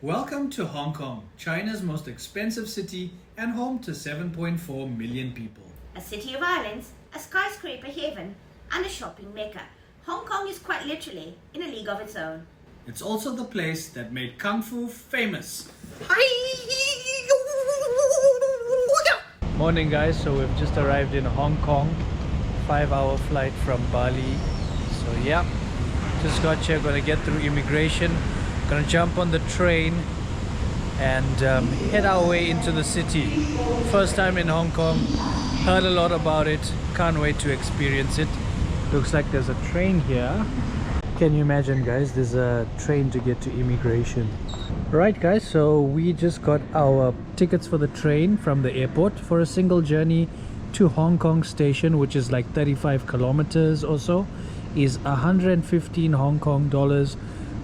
Welcome to Hong Kong, China's most expensive city and home to 7.4 million people. A city of islands, a skyscraper haven, and a shopping mecca, Hong Kong is quite literally in a league of its own. It's also the place that made Kung Fu famous. Morning guys, so we've just arrived in Hong Kong, 5-hour flight from Bali. So yeah, just got here, gonna get through immigration, gonna jump on the train and head our way into the city. First time in Hong Kong, heard a lot about it, can't wait to experience it. Looks like there's a train here. Can you imagine guys, there's a train to get to immigration. Right guys, so we just got our tickets for the train from the airport for a single journey to Hong Kong station, which is like 35 kilometers or so, is 115 Hong Kong dollars,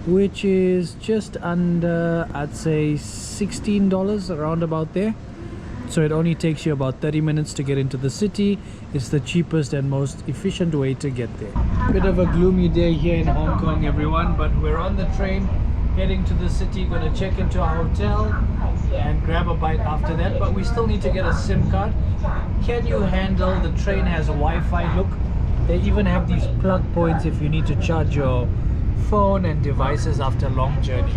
which is just under, I'd say $16, around about there. So it only takes you about 30 minutes to get into the city. It's the cheapest and most efficient way to get there. Bit of a gloomy day here in Hong Kong, everyone, but we're on the train heading to the city. Gonna check into our hotel and grab a bite after that, but we still need to get a SIM card. Can you handle, the train has a Wi-Fi look. They even have these plug points if you need to charge your phone and devices after a long journey.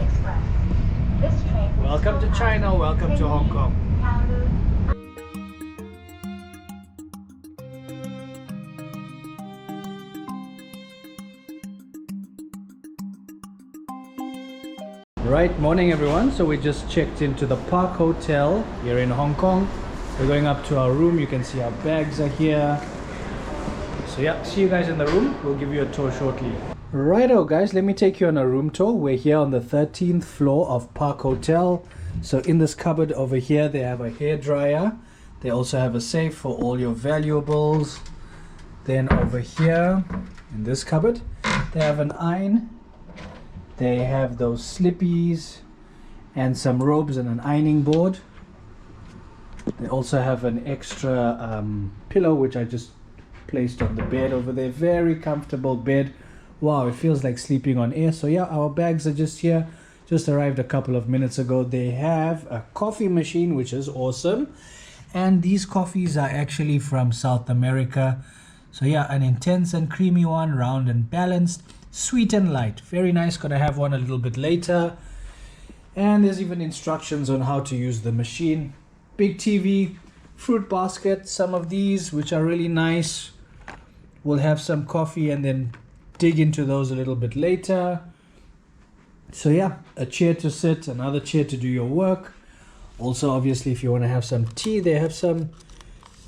Welcome to China, welcome to Hong Kong. Right, morning everyone. So we just checked into the Park Hotel here in Hong Kong. We're going up to our room. You can see our bags are here. So yeah, see you guys in the room. We'll give you a tour shortly. Righto guys, let me take you on a room tour. We're here on the 13th floor of Park Hotel. So in this cupboard over here, they have a hairdryer. They also have a safe for all your valuables. Then over here, in this cupboard, they have an iron. They have those slippies and some robes and an ironing board. They also have an extra pillow, which I just placed on the bed over there. Very comfortable bed. Wow, it feels like sleeping on air. So yeah, our bags are just here. Just arrived a couple of minutes ago. They have a coffee machine, which is awesome. And these coffees are actually from South America. So yeah, an intense and creamy one, round and balanced. Sweet and light, very nice. Gonna have one a little bit later. And there's even instructions on how to use the machine. Big TV, fruit basket, some of these which are really nice. We'll have some coffee and then dig into those a little bit later. So yeah, a chair to sit, another chair to do your work. Also obviously if you want to have some tea, they have some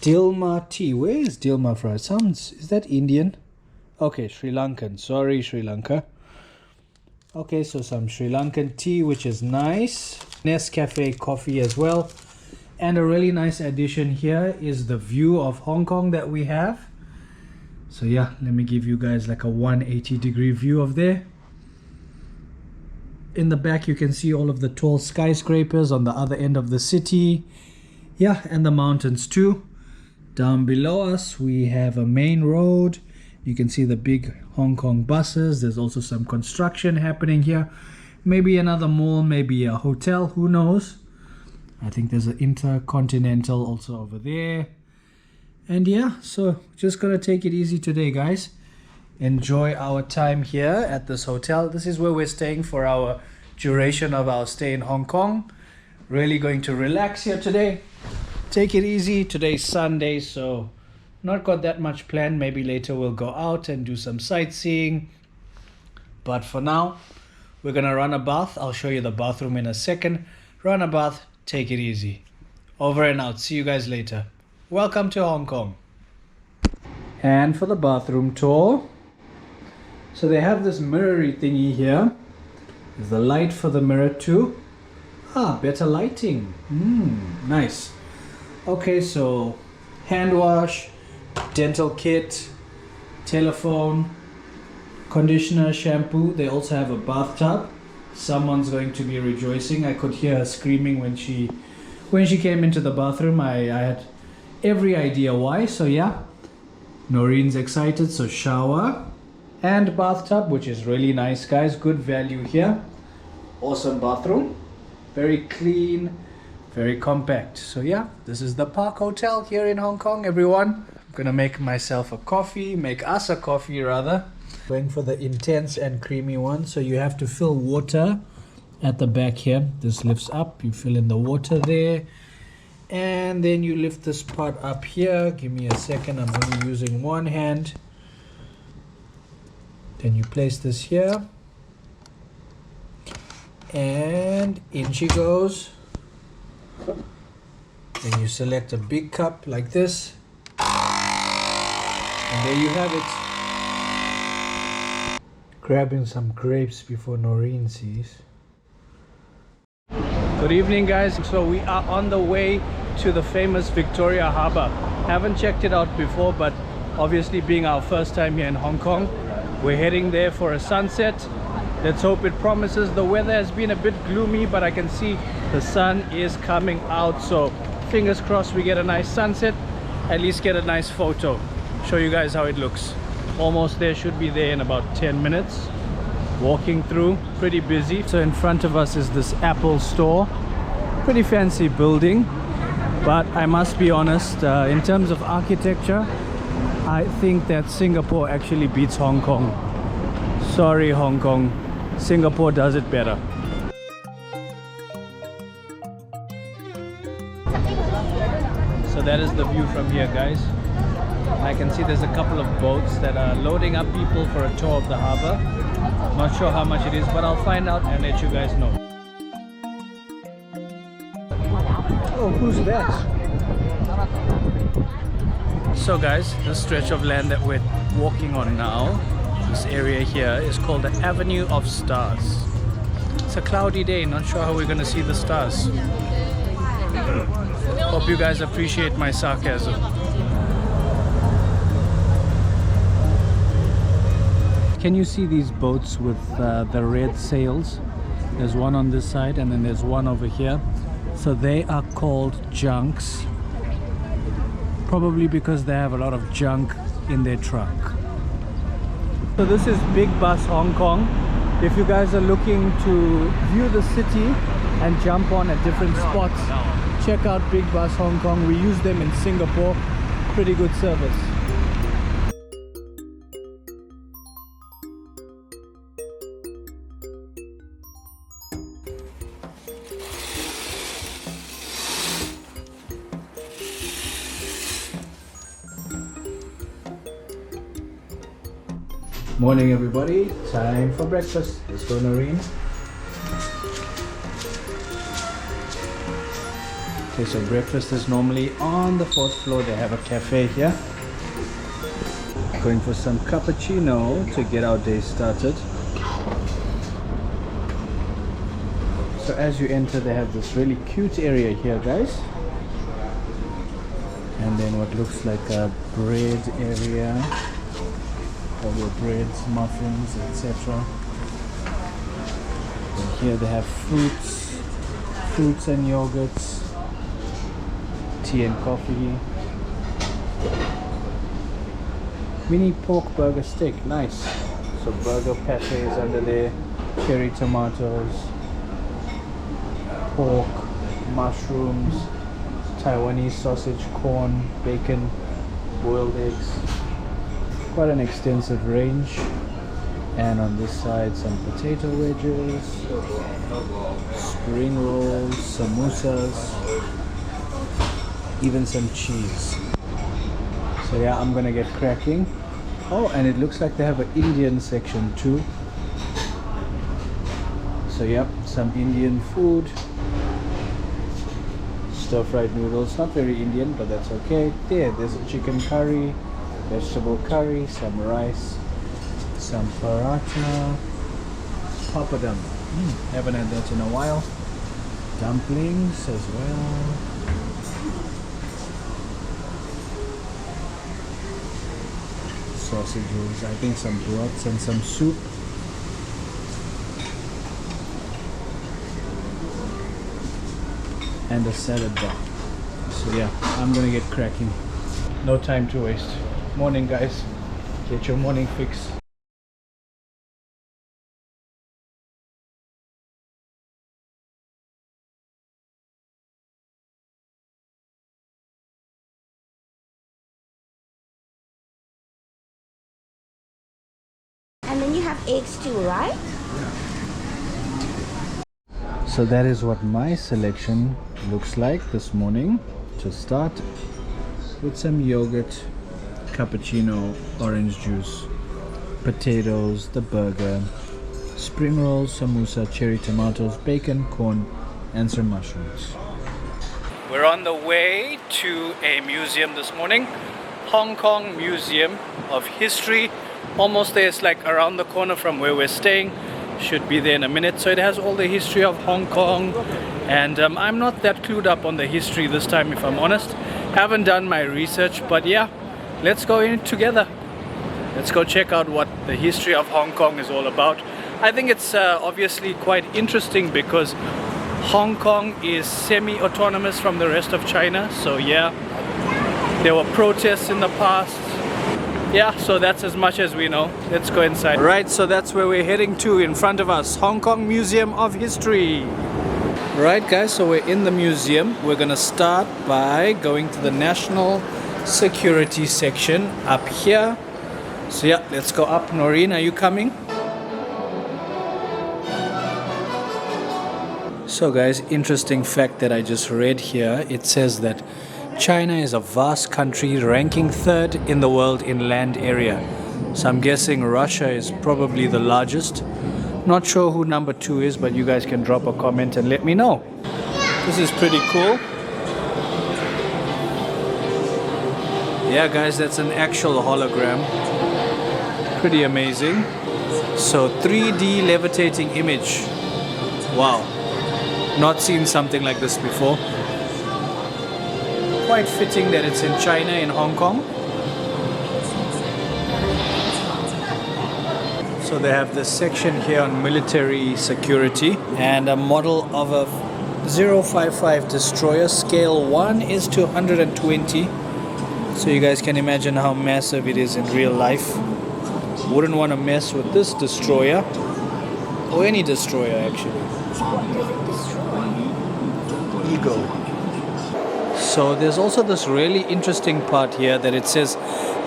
Dilma tea. Where is Dilma from? It sounds, is that Indian? Okay, Sri Lankan. Sorry, Sri Lanka. Okay, so some Sri Lankan tea, which is nice. Nescafe coffee as well. And a really nice addition here is the view of Hong Kong that we have. So yeah, let me give you guys like a 180-degree view of there. In the back, you can see all of the tall skyscrapers on the other end of the city. Yeah, and the mountains too. Down below us, we have a main road. You can see the big Hong Kong buses. There's also some construction happening here. Maybe another mall, maybe a hotel, who knows? I think there's an Intercontinental also over there. And yeah, so just gonna take it easy today, guys. Enjoy our time here at this hotel. This is where we're staying for our duration of our stay in Hong Kong. Really going to relax here today. Take it easy. Today's Sunday, so not got that much planned. Maybe later we'll go out and do some sightseeing. But for now, we're gonna run a bath. I'll show you the bathroom in a second. Run a bath, take it easy. Over and out. See you guys later. Welcome to Hong Kong. And for the bathroom tour. So they have this mirrory thingy here. There's the light for the mirror too. Ah, better lighting. Nice. Okay, so hand wash, dental kit, telephone, conditioner, shampoo. They also have a bathtub. Someone's going to be rejoicing. I could hear her screaming when she came into the bathroom. I had every idea why. So yeah, Noreen's excited. So shower and bathtub, which is really nice, guys. Good value here. Awesome bathroom. very clean, very compact. So yeah, this is the Park Hotel here in Hong Kong, everyone. I'm gonna make myself a coffee, make us a coffee rather. Going for the intense and creamy one. So you have to fill water at the back here. This lifts up, you fill in the water there. And then you lift this pot up here. Give me a second, I'm only using one hand. Then you place this here. And in she goes. Then you select a big cup like this. And there you have it. Grabbing some grapes before Noreen sees. Good evening, guys. So we are on the way to the famous Victoria Harbour. Haven't checked it out before, but obviously being our first time here in Hong Kong, we're heading there for a sunset. Let's hope it promises. The weather has been a bit gloomy, but I can see the sun is coming out, so fingers crossed we get a nice sunset, at least get a nice photo. Show you guys how it looks. Almost there, should be there in about 10 minutes. Walking through, pretty busy. So in front of us is this Apple store. Pretty fancy building, but I must be honest, in terms of architecture, I think that Singapore actually beats Hong Kong. Sorry Hong Kong, Singapore does it better. So that is the view from here, guys. I can see there's a couple of boats that are loading up people for a tour of the harbour. Not sure how much it is, but I'll find out and let you guys know. Oh, who's that? So guys, this stretch of land that we're walking on now, this area here, is called the Avenue of Stars. It's a cloudy day, not sure how we're going to see the stars. Hope you guys appreciate my sarcasm. Can you see these boats with the red sails? There's one on this side and then there's one over here. So they are called junks, probably because they have a lot of junk in their trunk. So this is Big Bus Hong Kong. If you guys are looking to view the city and jump on at different spots, check out Big Bus Hong Kong. We use them in Singapore. Pretty good service. Morning everybody, time for breakfast. Let's go, Noreen. Okay, so breakfast is normally on the 4th floor. They have a cafe here. Going for some cappuccino to get our day started. So as you enter, they have this really cute area here, guys. And then what looks like a bread area. All your breads, muffins, etc. And here they have fruits and yogurts, tea and coffee. Mini pork burger steak, nice. So burger pates under there, cherry tomatoes, pork, mushrooms, Taiwanese sausage, corn, bacon, boiled eggs. Quite an extensive range. And on this side, some potato wedges, spring rolls, samosas, even some cheese. So yeah, I'm gonna get cracking. Oh, and it looks like they have an Indian section too. So yep, some Indian food. Stir-fried noodles, not very Indian, but that's okay. There's a chicken curry, vegetable curry, some rice, some paratha, papadum. Haven't had that in a while. Dumplings as well. Sausages, I think some broths and some soup. And a salad bar. So yeah, I'm gonna get cracking. No time to waste. Morning guys, get your morning fix. And then you have eggs too, right? So that is what my selection looks like this morning. To start with some yogurt, cappuccino, orange juice, potatoes, the burger, spring rolls, samosa, cherry tomatoes, bacon, corn, and some mushrooms. We're on the way to a museum this morning, Hong Kong Museum of History. Almost there, it's like around the corner from where we're staying. Should be there in a minute. So it has all the history of Hong Kong, and I'm not that clued up on the history this time, if I'm honest. Haven't done my research, but yeah, let's go in together. Let's go check out what the history of Hong Kong is all about. I think it's obviously quite interesting because Hong Kong is semi-autonomous from the rest of China. So yeah, there were protests in the past. Yeah, so that's as much as we know. Let's go inside. Right, so that's where we're heading to. In front of us, Hong Kong Museum of History. Right guys, so we're in the museum. We're gonna start by going to the National Security section up here. So yeah, let's go up. Noreen, are you coming? So guys, interesting fact that I just read here. It says that China is a vast country ranking 3rd in the world in land area. So I'm guessing Russia is probably the largest. Not sure who number 2 is, but you guys can drop a comment and let me know. This is pretty cool. Yeah guys, that's an actual hologram. Pretty amazing. So 3D levitating image. Wow. Not seen something like this before. Quite fitting that it's in China, in Hong Kong. So they have this section here on military security and a model of a 055 destroyer. Scale 1 is to 120. So you guys can imagine how massive it is in real life. Wouldn't want to mess with this destroyer, or any destroyer actually. What does it destroy? Ego. So there's also this really interesting part here that it says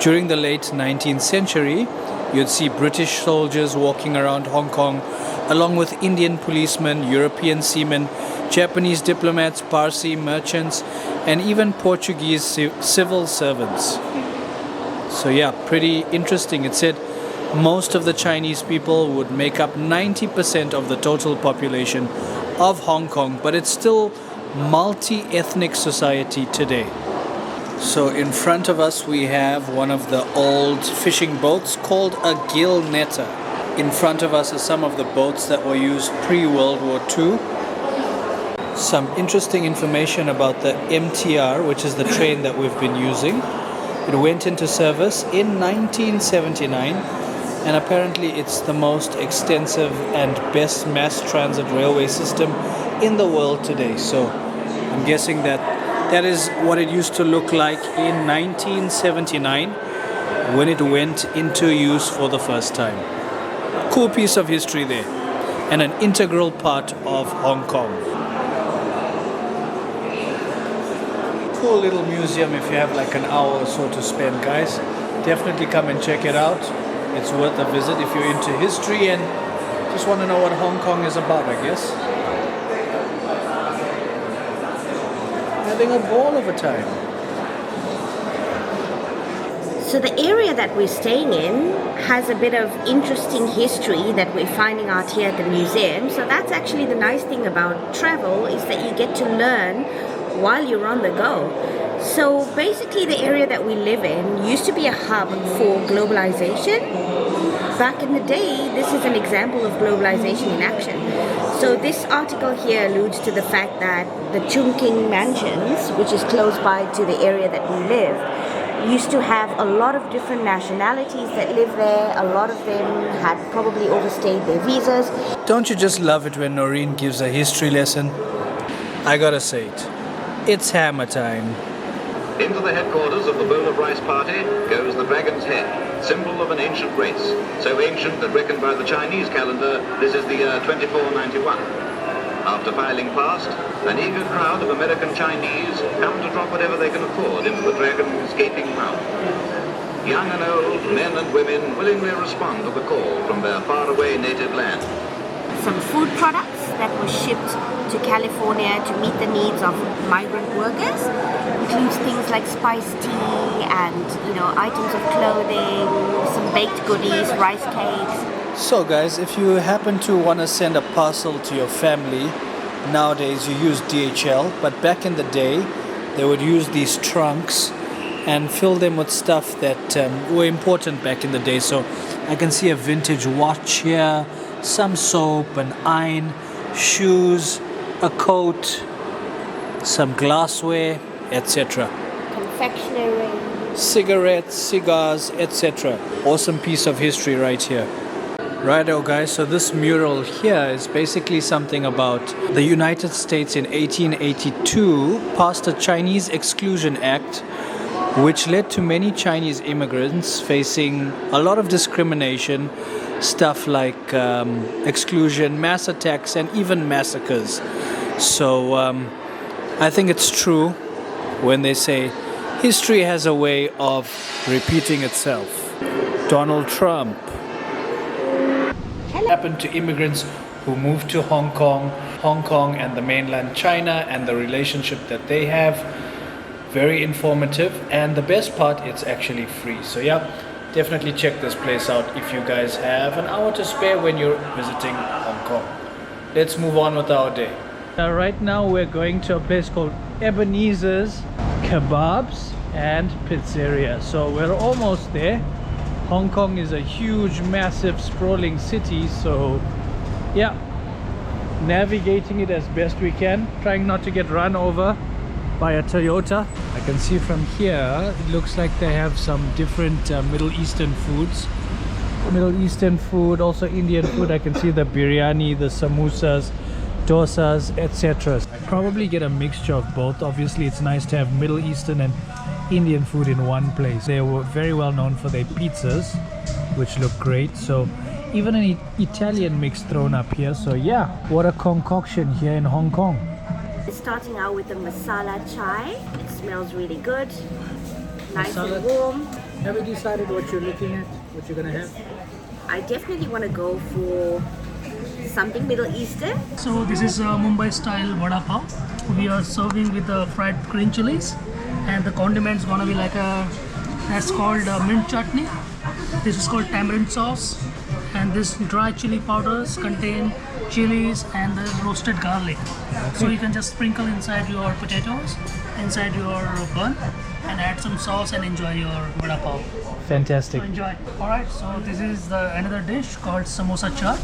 during the late 19th century you'd see British soldiers walking around Hong Kong along with Indian policemen, European seamen, Japanese diplomats, Parsi merchants, and even Portuguese civil servants. So yeah, pretty interesting. It said most of the Chinese people would make up 90% of the total population of Hong Kong, but it's still multi-ethnic society today. So in front of us we have one of the old fishing boats called a gill netter. In front of us are some of the boats that were used pre-World War II. Some interesting information about the MTR, which is the train that we've been using. It went into service in 1979, and apparently it's the most extensive and best mass transit railway system in the world today. So I'm guessing that is what it used to look like in 1979 when it went into use for the first time. Cool piece of history there, and an integral part of Hong Kong. Cool little museum if you have like an hour or so to spend, guys. Definitely come and check it out. It's worth a visit if you're into history and just want to know what Hong Kong is about, I guess. Having a ball of a time. So the area that we're staying in has a bit of interesting history that we're finding out here at the museum. So that's actually the nice thing about travel, is that you get to learn while you're on the go. So basically the area that we live in used to be a hub for globalization. Back in the day, this is an example of globalization in action. So this article here alludes to the fact that the Chungking Mansions, which is close by to the area that we live, used to have a lot of different nationalities that live there. A lot of them had probably overstayed their visas. Don't you just love it when Noreen gives a history lesson? I gotta say it. It's hammer time. Into the headquarters of the Bowl of Rice Party goes the dragon's head, symbol of an ancient race, so ancient that reckoned by the Chinese calendar, this is the year 2491. After filing past, an eager crowd of American Chinese come to drop whatever they can afford into the dragon's gaping mouth. Young and old, men and women willingly respond to the call from their faraway native land. Some food products that were shipped to California to meet the needs of migrant workers includes things like spiced tea and, items of clothing, some baked goodies, rice cakes. So guys, if you happen to want to send a parcel to your family, nowadays you use DHL, but back in the day they would use these trunks and fill them with stuff that were important back in the day. So I can see a vintage watch here, some soap, an iron, shoes, a coat, some glassware, etc. Confectionery. Cigarettes, cigars, etc. Awesome piece of history right here. Righto guys, so this mural here is basically something about the United States in 1882 passed a Chinese Exclusion Act, which led to many Chinese immigrants facing a lot of discrimination, stuff like exclusion, mass attacks, and even massacres. So I think it's true when they say history has a way of repeating itself. Donald Trump. Happened to immigrants who moved to Hong Kong and the mainland China and the relationship that they have. Very informative, and the best part, it's actually free. So yeah, definitely check this place out if you guys have an hour to spare when you're visiting Hong Kong. Let's move on with our day. Right now we're going to a place called Ebenezer's Kebabs and Pizzeria. So we're almost there. Hong Kong is a huge, massive, sprawling city, so yeah, navigating it as best we can, trying not to get run over by a Toyota. I can see from here, it looks like they have some different Middle Eastern foods. Middle Eastern food, also Indian food. I can see the biryani, the samosas, dosas, etc. Probably get a mixture of both. Obviously, it's nice to have Middle Eastern and Indian food in one place. They were very well known for their pizzas, which look great. So even an Italian mix thrown up here. So yeah, what a concoction here in Hong Kong. Starting out with the masala chai. It smells really good. Nice Masala. and warm. Have you decided what you're looking at? What you're gonna have? I definitely want to go for something Middle Eastern. So this is Mumbai style vada pav. We are serving with the fried green chilies, and the condiment's gonna be like that's called mint chutney. This is called tamarind sauce, and this dry chili powders contain chilies and the roasted garlic. So you can just sprinkle inside your potatoes, inside your bun, and add some sauce and enjoy your vada pav. Fantastic. So enjoy. Alright, so this is another dish called samosa chaat.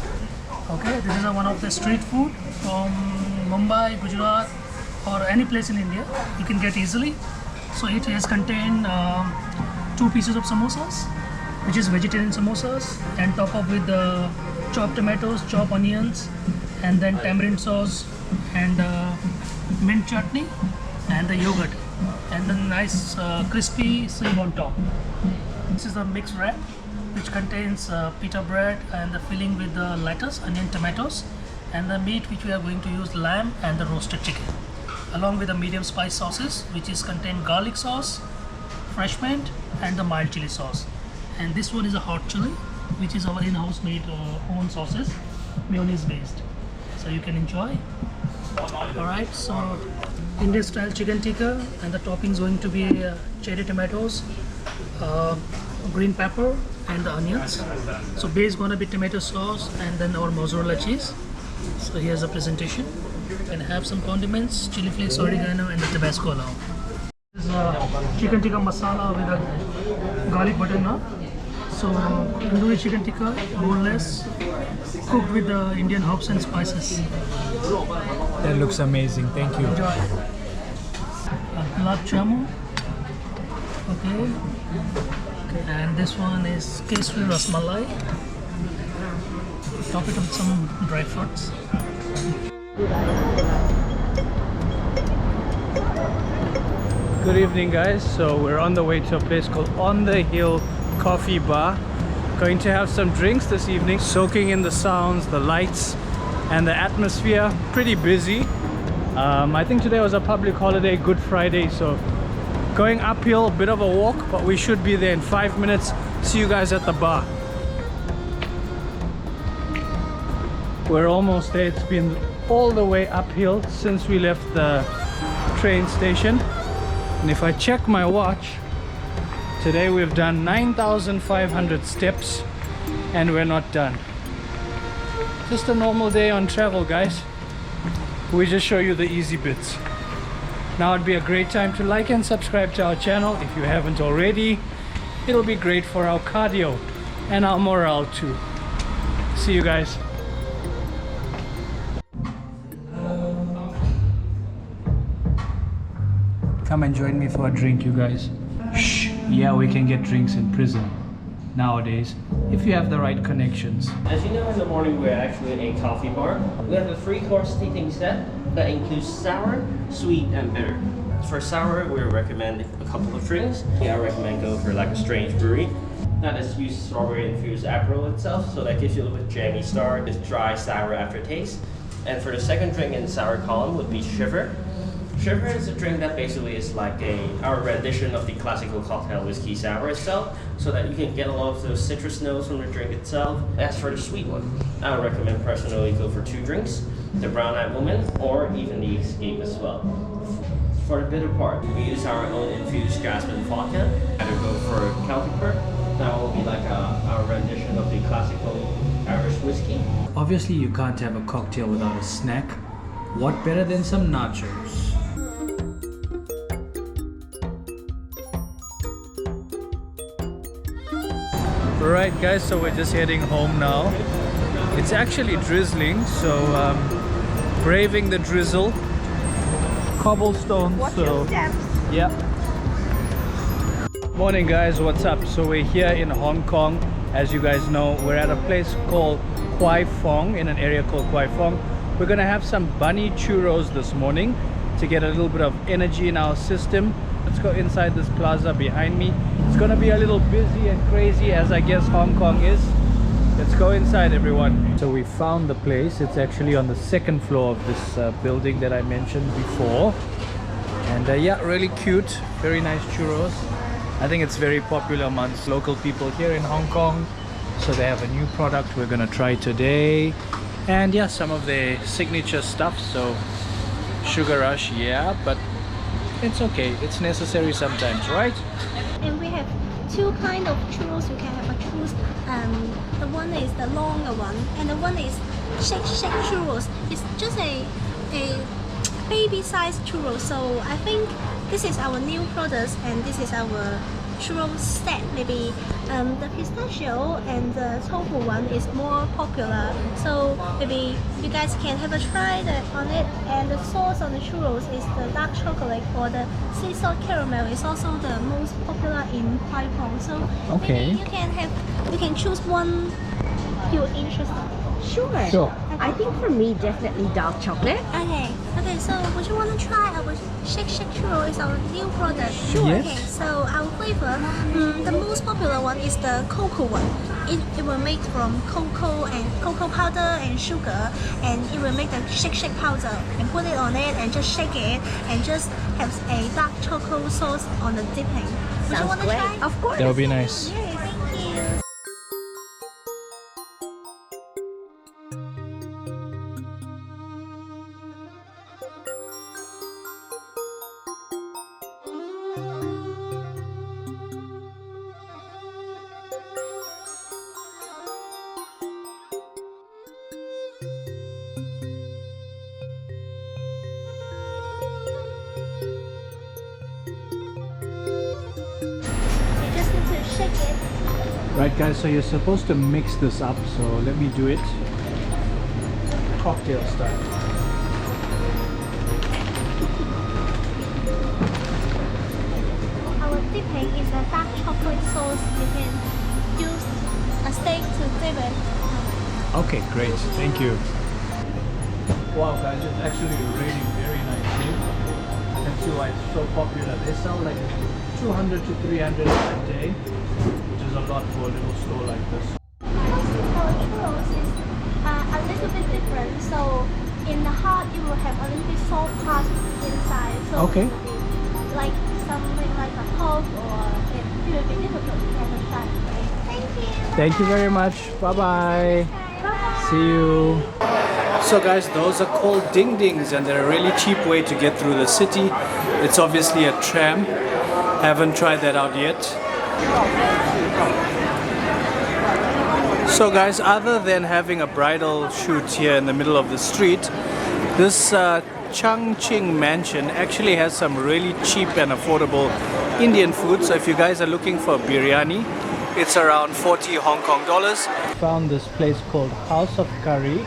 Okay, this is one of the street food from Mumbai, Gujarat, or any place in India. You can get easily. So it has contained 2 pieces of samosas, which is vegetarian samosas, and top up with the chopped tomatoes, chopped onions, and then tamarind sauce, and mint chutney, and the yogurt, and then nice crispy sieve on top. This is a mixed wrap, which contains pita bread and the filling with the lettuce, onion, tomatoes, and the meat which we are going to use lamb and the roasted chicken, along with the medium spice sauces, which is contain garlic sauce, fresh mint, and the mild chili sauce. And this one is a hot chili, which is our in-house made own sauces, mayonnaise based. So you can enjoy. Alright, so Indian style chicken tikka, and the topping is going to be cherry tomatoes, green pepper, and the onions. So base gonna be tomato sauce and then our mozzarella cheese. So here's the presentation. You can have some condiments, chili flakes, oregano, and the Tabasco along. This is chicken tikka masala with a garlic butter naan. So tandoori chicken tikka, boneless, cooked with the Indian herbs and spices. That looks amazing. Thank you. Enjoy. Gulab jamun. Okay. And this one is Kesri Rasmalai. Top it with some dry fruits. Good evening guys, so we're on the way to a place called On the Hill Coffee Bar. Going to have some drinks this evening, soaking in the sounds, the lights and the atmosphere. Pretty busy. I think today was a public holiday, Good Friday, so Going uphill, a bit of a walk, but we should be there in 5 minutes. See you guys at the bar. We're almost there. It's been all the way uphill since we left the train station. And if I check my watch, today we've done 9,500 steps and we're not done. Just a normal day on travel, guys. We just show you the easy bits. Now would be a great time to like and subscribe to our channel if you haven't already. It'll be great for our cardio and our morale too. See you guys. Come and join me for a drink, you guys. Shh. Yeah, we can get drinks in prison nowadays if you have the right connections. As you know, in the morning we're actually a coffee bar. We have a 3-course tasting set that includes sour, sweet, and bitter. For sour, we recommend a couple of drinks. I recommend go for like a strange brewery. That is use strawberry infused Aperol itself, so that gives you a little bit jammy start, this dry sour aftertaste. And for the second drink in the sour column would be Shiver. Shiver is a drink that basically is like our rendition of the classical cocktail whiskey sour itself, so that you can get a lot of those citrus notes from the drink itself. As for the sweet one, I would recommend personally go for 2 drinks, the Brown Eyed Woman or even the Escape as well. For the bitter part, we use our own infused jasmine vodka. Either go for Celtic Bird, that will be like our rendition of the classical Irish whiskey. Obviously you can't have a cocktail without a snack. What better than some nachos? Alright guys, so we're just heading home now. It's actually drizzling, so braving the drizzle. Cobblestone, Watch so your steps. yeah. Morning guys, what's up? So we're here in Hong Kong. As you guys know, we're at a place called Kwai Fong, in an area called Kwai Fong. We're gonna have some Bunny Churros this morning to get a little bit of energy in our system. Let's go inside this plaza behind me. It's gonna be a little busy and crazy, as I guess Hong Kong is. Let's go inside, everyone. So we found the place. It's actually on the 2nd floor of this building that I mentioned before. And yeah, really cute, very nice churros. I think it's very popular amongst local people here in Hong Kong. So they have a new product we're gonna try today. And yeah, some of their signature stuff. So sugar rush, yeah, but it's okay. It's necessary sometimes, right? And we have 2 kind of churros. You can have a churros. The one is the longer one, and the one is shake churros. It's just a baby size churros. So I think this is our new product, and this is our churros set. Maybe the pistachio and the tofu one is more popular. So maybe you guys can have a try on it. And the sauce on the churros is the dark chocolate or the sea salt caramel. Is also the most popular in Kwai Fong. So Okay. maybe you can choose one you're interested in. Sure. Sure. I think for me, definitely dark chocolate. Okay, so would you want to try our shake churro? Is our new product. Sure. Yes. Okay, so our flavor, the most popular one is the cocoa one. It will make from cocoa powder and sugar, and it will make the shake powder and put it on it and just shake it and just have a dark chocolate sauce on the dipping. Would you Sounds want to great. try? Of course. That would be nice. Yay, thank you. Just need to shake it. Right guys, so you're supposed to mix this up, so let me do it cocktail style. Our dipping is a dark chocolate sauce. You can use a steak to dip it. Okay, great, thank you. Wow guys, it's actually raining very nicely. You can see why it's so popular. They sell like 200 to 300 a day, which is a lot for a little store like this. Our churros is a little bit different. So in the heart, you will have a little bit soft part inside. So Okay. like something like a hog or it will be difficult to get a shot. Thank you. Thank you very much. Bye-bye. See you. So guys, those are called ding dings and they're a really cheap way to get through the city. It's obviously a tram. Haven't tried that out yet. So guys, other than having a bridal shoot here in the middle of the street, this Chungking Mansion actually has some really cheap and affordable Indian food. So if you guys are looking for biryani, it's around 40 Hong Kong dollars. Found this place called House of Curry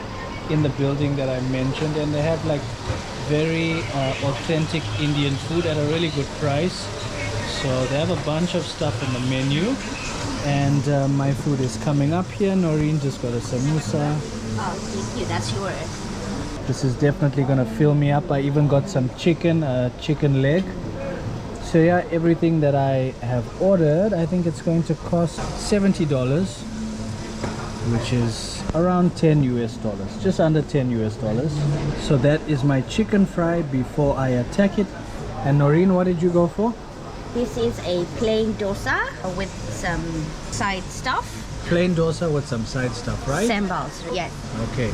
in the building that I mentioned, and they have like very authentic Indian food at a really good price. So they have a bunch of stuff in the menu, and my food is coming up here. Noreen just got a samosa. Oh, thank you. That's yours. This is definitely gonna fill me up. I even got some chicken, chicken leg. So yeah, everything that I have ordered, I think it's going to cost $70, which is around 10 US dollars, just under 10 US dollars. So that is my chicken fry before I attack it. And Noreen, what did you go for? This is a plain dosa with some side stuff. Plain dosa with some side stuff, right? Sambals, yes. Okay.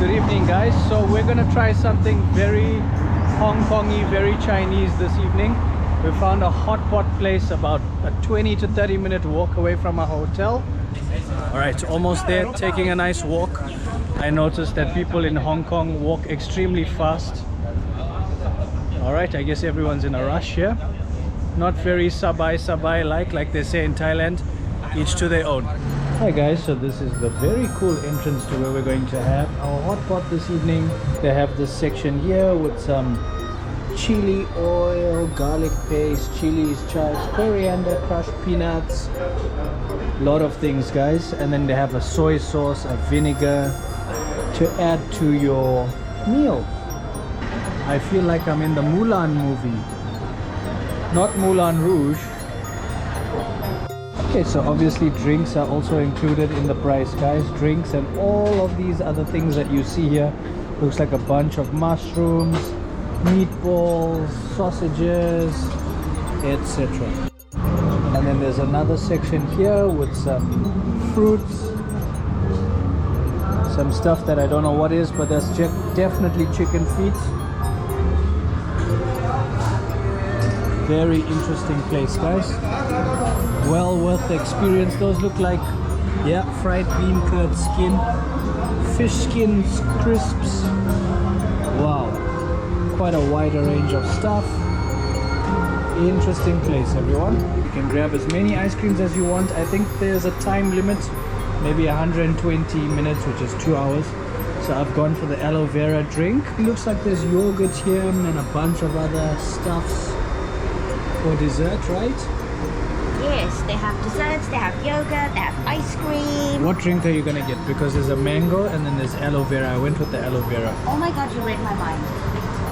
Good evening, guys. So we're gonna try something very Hong Kongy, very Chinese this evening. We found a hot pot place about a 20 to 30 minute walk away from our hotel. All right, almost there, taking a nice walk. I noticed that people in Hong Kong walk extremely fast. All right, I guess everyone's in a rush here. Not very sabai like they say in Thailand, each to their own. Hi guys, so this is the very cool entrance to where we're going to have our hot pot this evening. They have this section here with some chili oil, garlic paste, chilies, chives, coriander, crushed peanuts, a lot of things guys. And then they have a soy sauce, a vinegar to add to your meal. I feel like I'm in the Mulan movie, not Moulin Rouge. Okay, so obviously drinks are also included in the price guys. Drinks and all of these other things that you see here. Looks like a bunch of mushrooms, meatballs, sausages, etc. And then there's another section here with some fruits, some stuff that I don't know what is, but that's definitely chicken feet. Very interesting place guys, well worth the experience. Those look like, yeah, fried bean curd skin, fish skins, crisps. Wow, quite a wider range of stuff. Interesting place everyone. You can grab as many ice creams as you want. I think there's a time limit, maybe 120 minutes, which is 2 hours. So I've gone for the aloe vera drink. It looks like there's yogurt here and a bunch of other stuffs for dessert, right? Yes, they have desserts, they have yogurt, they have ice cream. What drink are you gonna get? Because there's a mango and then there's aloe vera. I went with the aloe vera. Oh my god, you read my mind.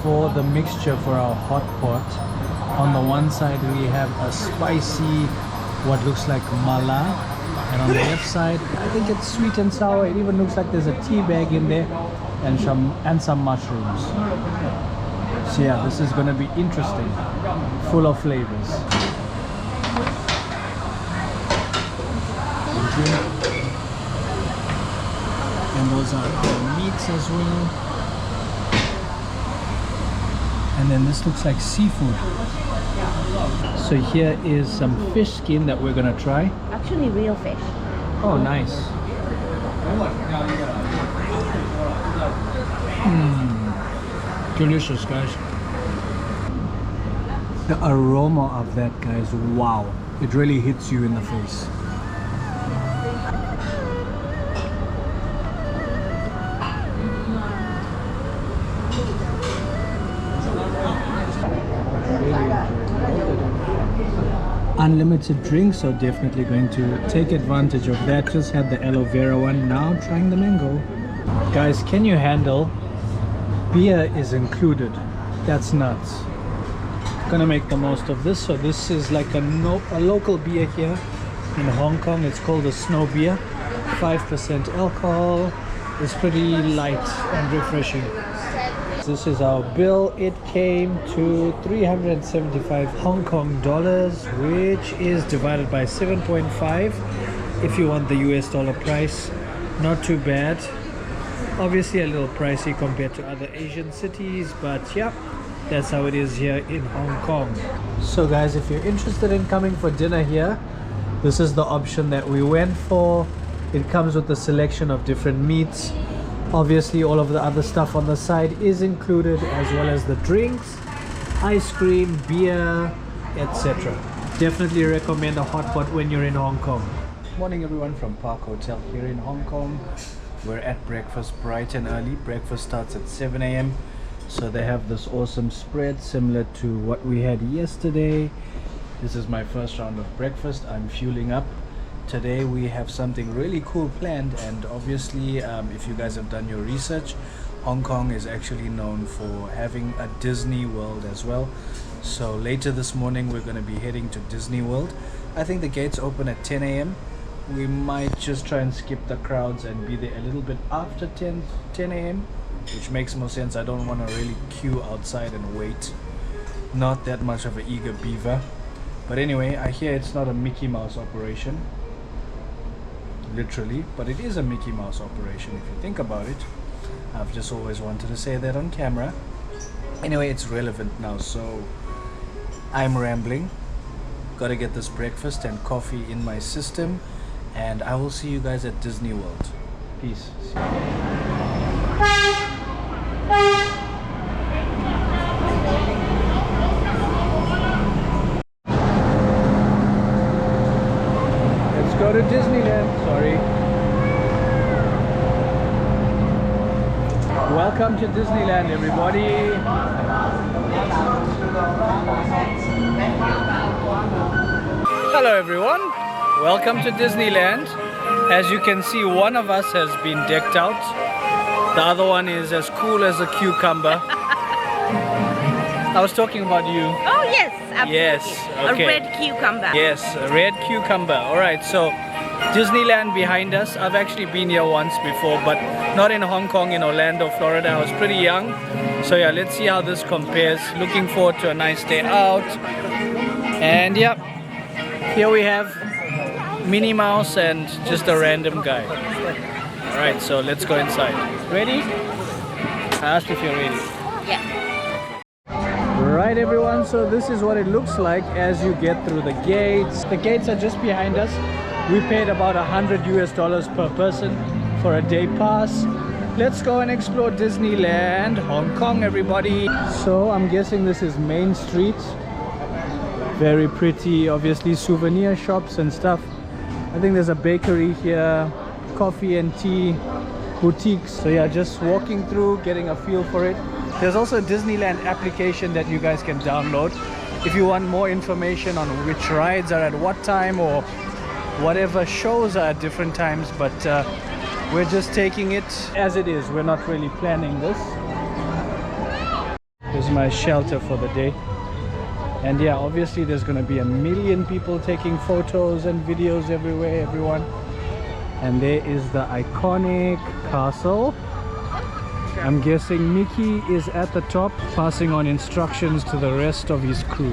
For the mixture for our hot pot, on the one side we have a spicy, what looks like mala, and on the left side I think it's sweet and sour. It even looks like there's a tea bag in there and some mushrooms. So yeah, this is going to be interesting, full of flavors. Thank you. And those are our meats as well. And then this looks like seafood. So here is some fish skin that we're going to try. Actually real fish. Oh, nice. Delicious, guys. The aroma of that, guys, wow. It really hits you in the face. Unlimited drinks, so definitely going to take advantage of that. Just had the aloe vera one, now trying the mango. Guys, can you handle beer is included? That's nuts. Gonna make the most of this. So this is like a local beer here in Hong Kong. It's called a snow beer, 5% alcohol. It's pretty light and refreshing. This is our bill. It came to 375 Hong Kong dollars, which is divided by 7.5 if you want the US dollar price. Not too bad. Obviously a little pricey compared to other Asian cities, but yeah, that's how it is here in Hong Kong. So guys, if you're interested in coming for dinner here, this is the option that we went for. It comes with a selection of different meats. Obviously all of the other stuff on the side is included, as well as the drinks, ice cream, beer, etc. Definitely recommend a hot pot when you're in Hong Kong. Morning everyone from Park Hotel here in Hong Kong. We're at breakfast bright and early. Breakfast starts at 7 a.m. So they have this awesome spread similar to what we had yesterday. This is my first round of breakfast. I'm fueling up. Today we have something really cool planned, and obviously if you guys have done your research, Hong Kong is actually known for having a Disney World as well. So later this morning we're going to be heading to Disney World. I think the gates open at 10 a.m. We might just try and skip the crowds and be there a little bit after 10 a.m. which makes more sense. I don't want to really queue outside and wait. Not that much of an eager beaver. But anyway, I hear it's not a Mickey Mouse operation, literally, but it is a Mickey Mouse operation if you think about it. I've just always wanted to say that on camera. Anyway, it's relevant now, so I'm rambling. Gotta get this breakfast and coffee in my system, and I will see you guys at Disney World. Peace. Go to Disneyland, sorry. Welcome to Disneyland, everybody. Hello everyone, welcome to Disneyland. As you can see, one of us has been decked out. The other one is as cool as a cucumber. I was talking about you. Oh yes, absolutely. Yes, okay. A red cucumber. Yes, a red cucumber. Alright, so Disneyland behind us. I've actually been here once before, but not in Hong Kong, in Orlando, Florida. I was pretty young. So yeah, let's see how this compares. Looking forward to a nice day out. And yeah, here we have Minnie Mouse and just a random guy. Alright, so let's go inside. Ready? I asked if you're ready. Yeah. Right everyone, so this is what it looks like as you get through the gates. The gates are just behind us. We paid about $100 per person for a day pass. Let's go and explore Disneyland, Hong Kong, everybody. So I'm guessing this is Main Street. Very pretty, obviously souvenir shops and stuff. I think there's a bakery here, coffee and tea, boutiques. So yeah, just walking through, getting a feel for it. There's also a Disneyland application that you guys can download if you want more information on which rides are at what time or whatever shows are at different times, but we're just taking it as it is. We're not really planning this. This is my shelter for the day. And yeah, obviously there's going to be a million people taking photos and videos everywhere, everyone. And there is the iconic castle. I'm guessing Mickey is at the top, passing on instructions to the rest of his crew.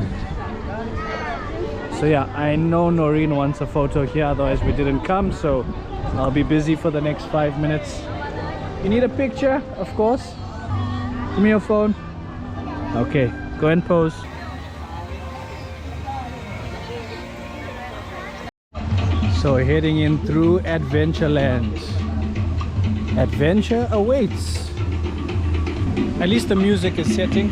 So yeah, I know Noreen wants a photo here, otherwise we didn't come, so I'll be busy for the next 5 minutes. You need a picture? Of course. Give me your phone. Okay, go and pose. So heading in through Adventureland. Adventure awaits. At least the music is setting.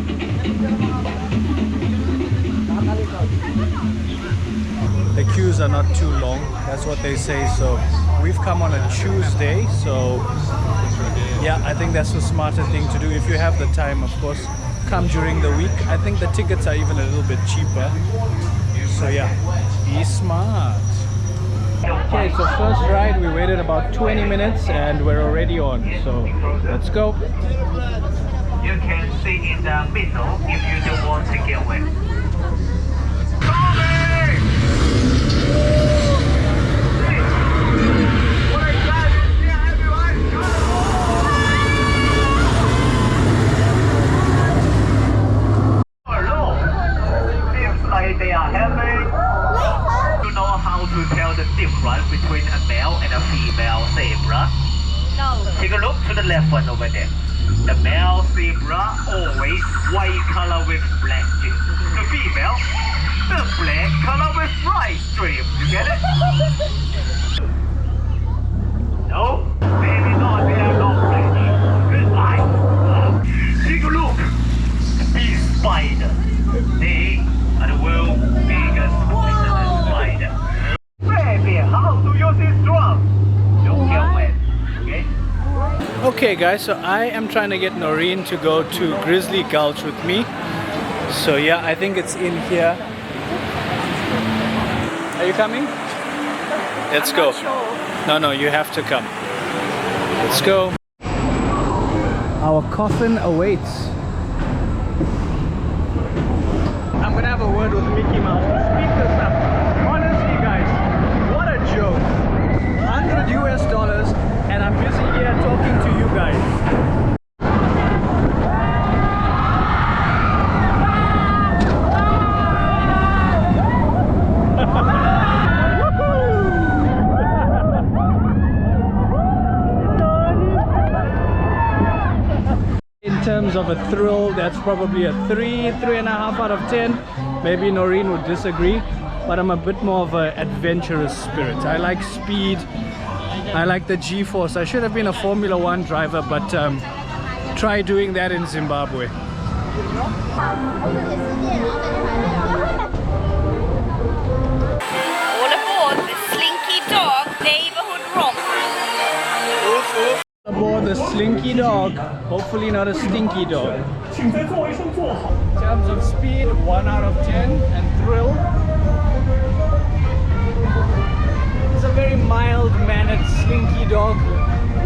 The queues are not too long, that's what they say. So we've come on a Tuesday, so yeah, I think that's the smarter thing to do. If you have the time, of course, come during the week. I think the tickets are even a little bit cheaper. So yeah, be smart. Okay, so first ride, we waited about 20 minutes and we're already on, so let's go. You can sit in the middle if you don't want to get wet. The male zebra always white color with black strip. The female, the black color with white strip. You get it? No, maybe not. They are not ready. Take a look. These spiders. They are the world's biggest poisonous spider. Baby, how to use this drum? Don't get wet. Okay? Okay guys, so I am trying to get Noreen to go to Grizzly Gulch with me. So yeah, I think it's in here. Are you coming? Let's go. No, you have to come. Let's go. Our coffin awaits. I'm gonna have a word with Mickey Mouse. Speak this up. Honestly guys, what a joke. $100 and I'm busy here talking to you guys. In terms of a thrill, that's probably a 3.5 out of 10. Maybe Noreen would disagree, but I'm a bit more of an adventurous spirit. I like speed. I like the G-force. I should have been a Formula 1 driver, but try doing that in Zimbabwe. All aboard the Slinky Dog Neighborhood Romp. Aboard the Slinky Dog. Hopefully not a stinky dog. In terms of speed, 1 out of 10, and thrill. It's a very mild-mannered slinky dog,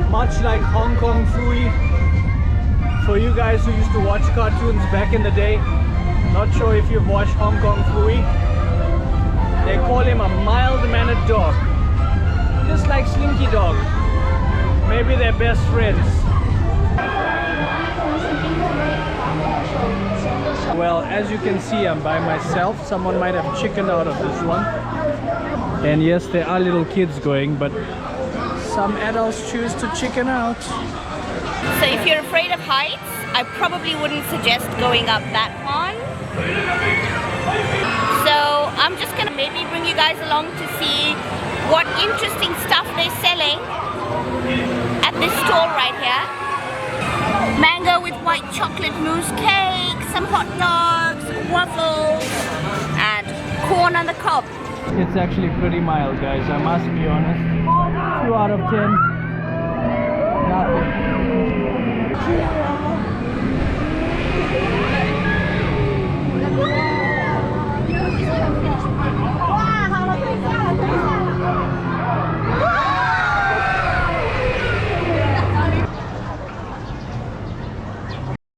much like Hong Kong Phooey. For you guys who used to watch cartoons back in the day, not sure if you've watched Hong Kong Phooey, they call him a mild-mannered dog, just like Slinky Dog. Maybe they're best friends. Well, as you can see, I'm by myself. Someone might have chickened out of this one. And yes, there are little kids going, but some adults choose to chicken out. So if you're afraid of heights, I probably wouldn't suggest going up that one. So I'm just gonna maybe bring you guys along to see what interesting stuff they're selling at this stall right here. Mango with white chocolate mousse cake, some hot dogs, waffles, and corn on the cob. It's actually pretty mild, guys, I must be honest. 2 out of 10. Nothing.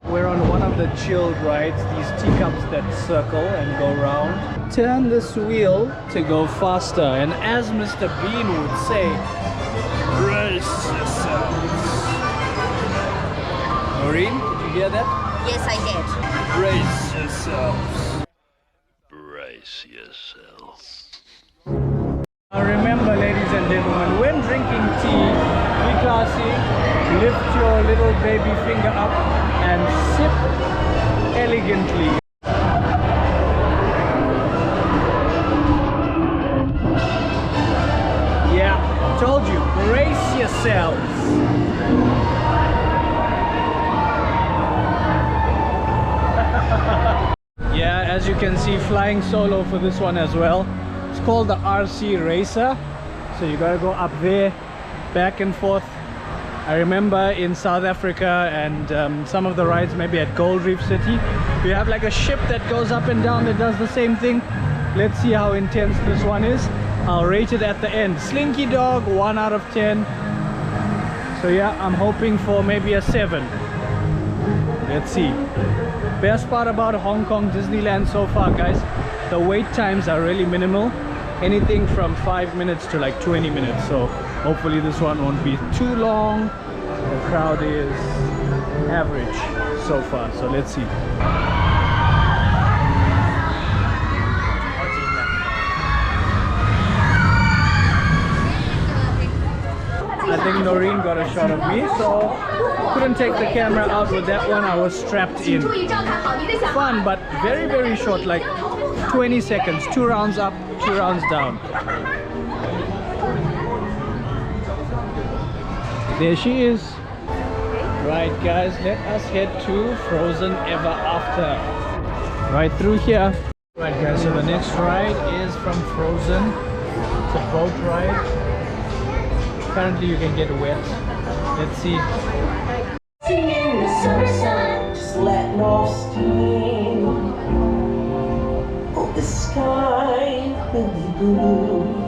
We're on one of the chilled rides, these teacups that circle and go round. Turn this wheel to go faster, and as Mr. Bean would say, brace yourselves. Noreen, did you hear that? Yes, I did. Brace yourselves. Brace yourselves. Now remember, ladies and gentlemen, when drinking tea, be classy, lift your little baby finger up and sip elegantly. Yeah, told you, brace yourselves. Yeah, as you can see, flying solo for this one as well. It's called the RC Racer. So you gotta go up there, back and forth. I remember in South Africa and some of the rides maybe at Gold Reef City, you have like a ship that goes up and down that does the same thing. Let's see how intense this one is. I'll rate it at the end. Slinky Dog, 1 out of 10. So yeah, I'm hoping for maybe a 7. Let's see. Best part about Hong Kong Disneyland so far, guys, the wait times are really minimal. Anything from 5 minutes to like 20 minutes. So hopefully this one won't be too long. The crowd is average so far. So let's see. I think Noreen got a shot of me, so couldn't take the camera out with that one. I was strapped in. Fun, but very, very short, like 20 seconds. 2 rounds up, 2 rounds down. There she is. Right guys, let us head to Frozen Ever After. Right through here. Right guys, so the next ride is from Frozen. It's a boat ride. Apparently you can get wet. Let's see. Singing the summer sun, just letting off steam. Oh, the sky will be blue.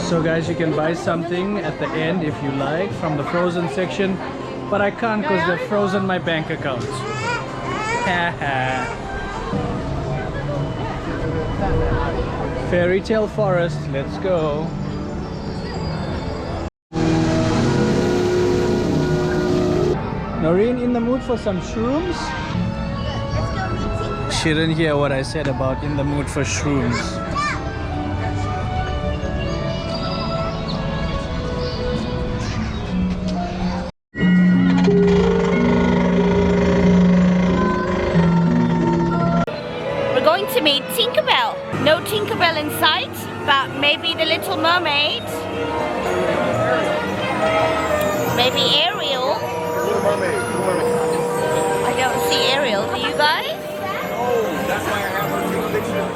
So guys, you can buy something at the end if you like from the Frozen section, but I can't because they've frozen my bank account. Fairy Tale Forest, let's go. Noreen, in the mood for some shrooms? She didn't hear what I said about in the mood for shrooms. No Tinkerbell in sight, but maybe the Little Mermaid. Maybe Ariel. Little Mermaid. I don't see Ariel. Do you guys? Oh, that's why I have her picture.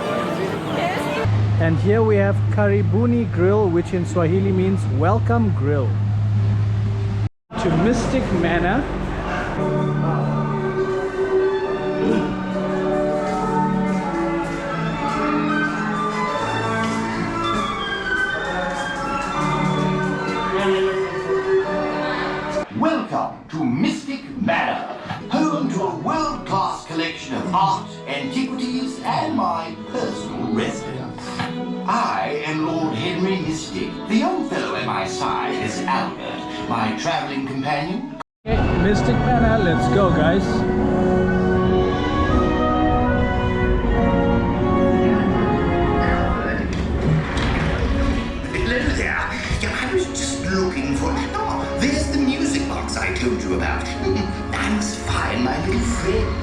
And here we have Karibuni Grill, which in Swahili means welcome grill. To Mystic Manor. Welcome to Mystic Manor, home to a world-class collection of art, antiquities, and my personal residence. I am Lord Henry Mystic. The young fellow at my side is Albert, my traveling companion. Okay, Mystic Manor, let's go guys. Hello there. I was just looking for... Oh, there's the music box I told you about. Thanks, fine, my little friend.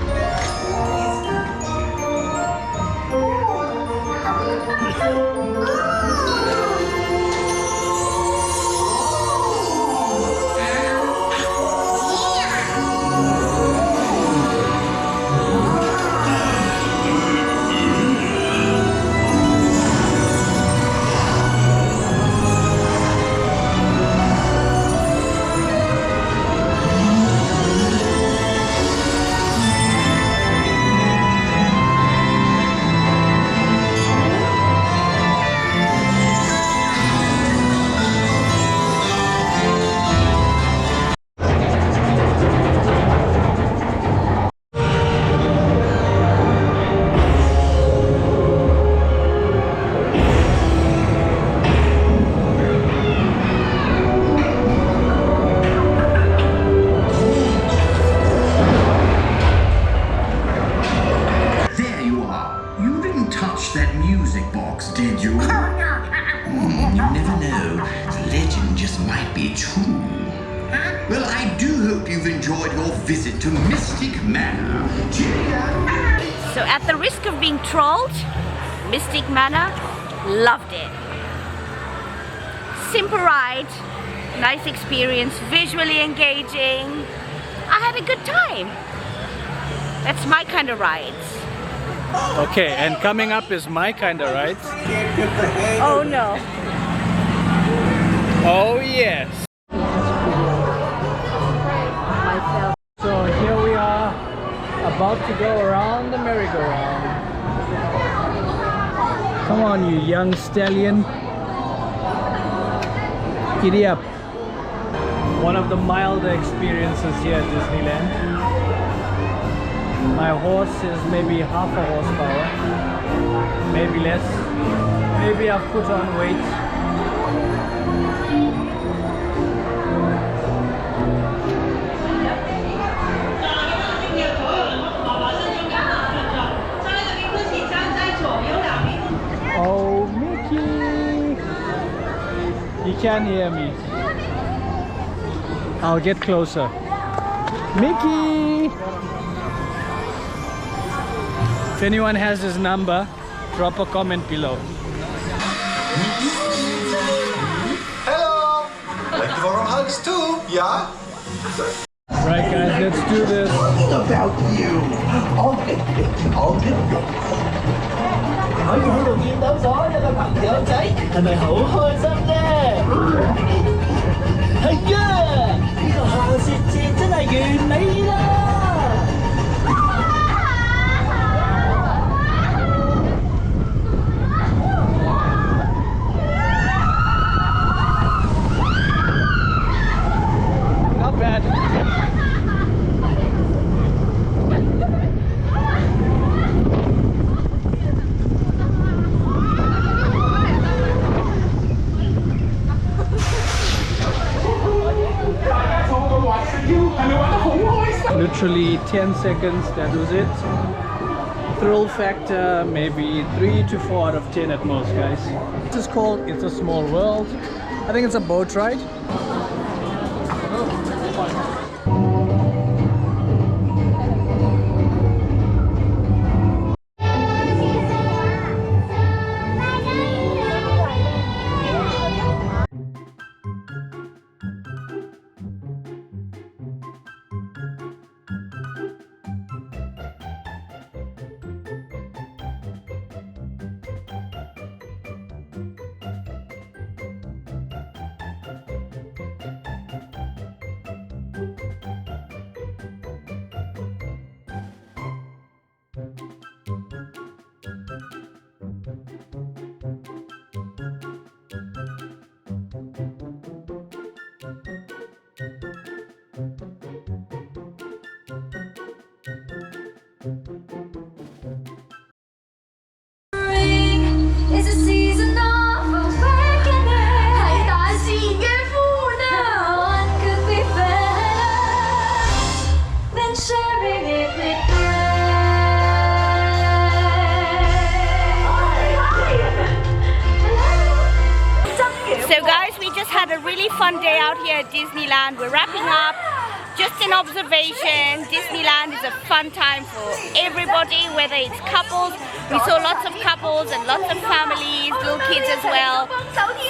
Well, I do hope you've enjoyed your visit to Mystic Manor. Cheerio! So at the risk of being trolled, Mystic Manor, loved it. Simple ride, nice experience, visually engaging. I had a good time. That's my kind of rides. Okay, and coming up is my kind of rides. Oh no. Oh yes. So here we are About to go around the merry-go-round. Come on, you young stallion. Giddy up. One of the milder experiences here at Disneyland. My horse is maybe half a horsepower, maybe less. Maybe I've put on weight. Oh, Mickey! You can't hear me. I'll get closer. Mickey! If anyone has his number, drop a comment below. Hello! Like to borrow hugs too, yeah? Right guys, let's do this. About you. All good. 可以喺度見到所有嘅朋友仔，係咪好開心呢？係啊！呢個下雪節真係完美啦！ Not bad. Literally 10 seconds, that was it. Thrill factor, maybe 3 to 4 out of 10 at most, guys. This is called It's a Small World. I think it's a boat ride. Fun day out here at Disneyland. We're wrapping up. Just an observation, Disneyland is a fun time for everybody, whether it's couples. We saw lots of couples and lots of families, little kids as well.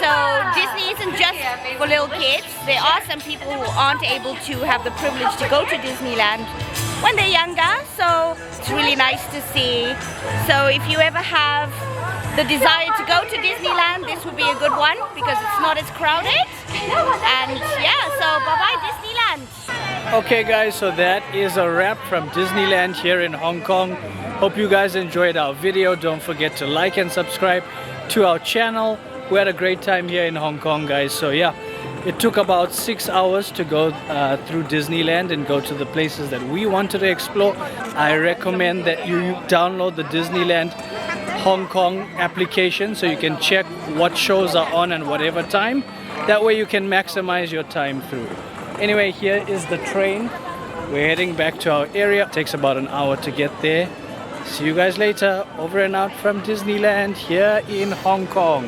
So Disney isn't just for little kids. There are some people who aren't able to have the privilege to go to Disneyland when they're younger, so it's really nice to see. So if you ever have the desire to go to Disneyland, this would be a good one because it's not as crowded. And yeah, so bye-bye Disneyland. Okay guys, so that is a wrap from Disneyland here in Hong Kong. Hope you guys enjoyed our video. Don't forget to like and subscribe to our channel. We had a great time here in Hong Kong, guys. So yeah, it took about 6 hours to go through Disneyland and go to the places that we wanted to explore. I recommend that you download the Disneyland Hong Kong application so you can check what shows are on and whatever time. That way you can maximize your time through. Anyway, here is the train. We're heading back to our area. It takes about an hour to get there. See you guys later. Over and out from Disneyland here in Hong Kong.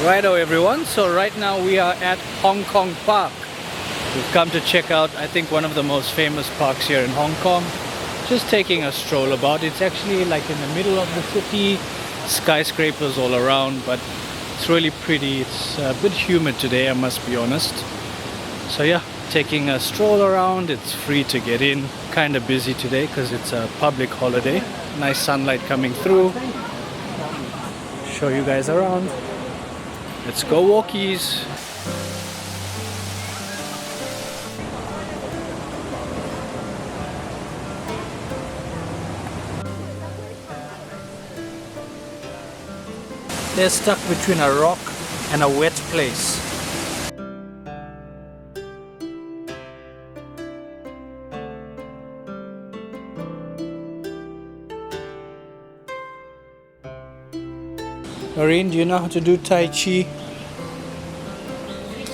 Righto everyone, so right now we are at Hong Kong Park. We've come to check out, I think, one of the most famous parks here in Hong Kong. Just taking a stroll about. It's actually like in the middle of the city, skyscrapers all around, but it's really pretty. It's a bit humid today, I must be honest. So yeah, taking a stroll around. It's free to get in. Kind of busy today because it's a public holiday. Nice sunlight coming through. Show you guys around. Let's go walkies. They're stuck between a rock and a wet place. Noreen, do you know how to do Tai Chi? Teach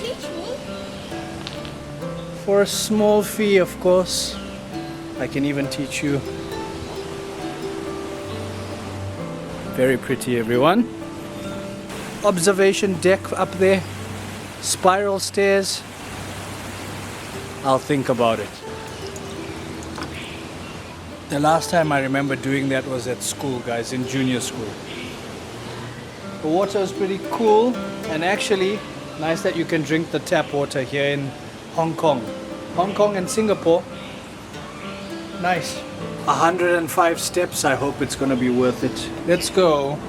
me. For a small fee, of course. I can even teach you. Very pretty, everyone. Observation deck up there. Spiral stairs. I'll think about it. The last time I remember doing that was at school, guys, in junior school. The water is pretty cool, and actually nice that you can drink the tap water here in Hong Kong. Hong Kong and Singapore. Nice. 105 steps. I hope it's gonna be worth it. Let's go.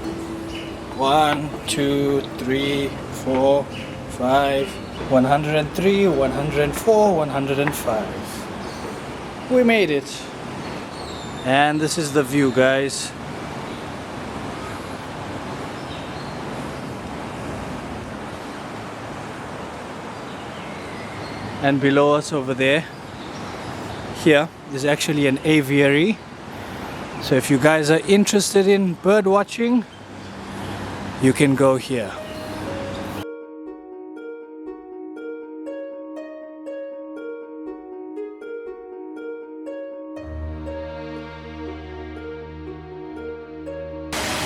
1, 2, 3, 4, 5, 103, 104, 105. We made it. And this is the view, guys. And below us over there, here is actually an aviary. So if you guys are interested in bird watching, you can go here.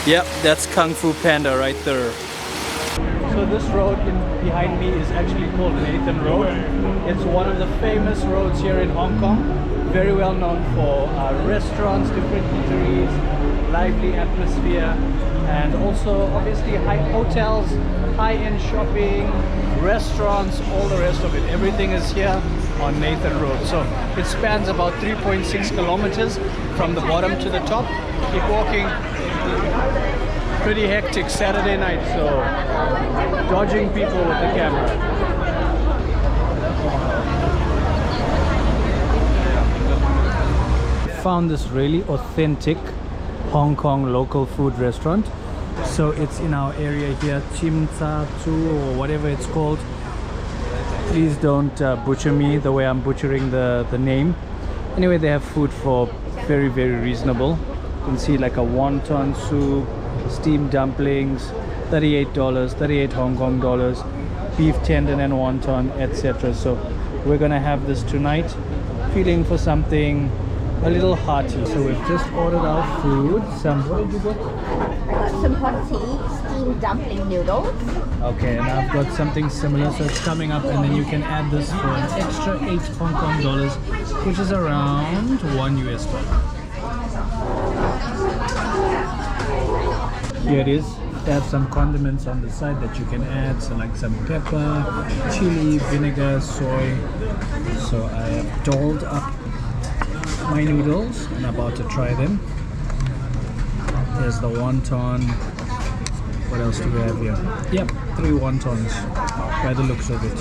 Yep, that's Kung Fu Panda right there. So this road behind me is actually called Nathan Road. It's one of the famous roads here in Hong Kong. Very well known for restaurants, different eateries, lively atmosphere, and also obviously hotels, high-end shopping, restaurants, all the rest of it. Everything is here on Nathan Road. So it spans about 3.6 kilometers from the bottom to the top. Keep walking. Pretty hectic Saturday night, so dodging people with the camera. Found this really authentic Hong Kong local food restaurant. So it's in our area here, Tsim Sha Tsui or whatever it's called. Please don't butcher me the way I'm butchering the name. Anyway, they have food for very, very reasonable. You can see like a wonton soup, steamed dumplings, $38, 38 Hong Kong dollars, beef tendon and wonton, etc. So we're gonna have this tonight, feeling for something a little hearty. So we've just ordered our food. What did you get? I got some hot tea, steamed dumpling noodles. Okay, and I've got something similar, so it's coming up, and then you can add this for an extra 8 Hong Kong dollars, which is around $1 US. Here it is. They have some condiments on the side that you can add, so like some pepper, chili, vinegar, soy. So I have dolled up my noodles and about to try them. There's the wonton. What else do we have here? Yep, 3 wontons by the looks of it.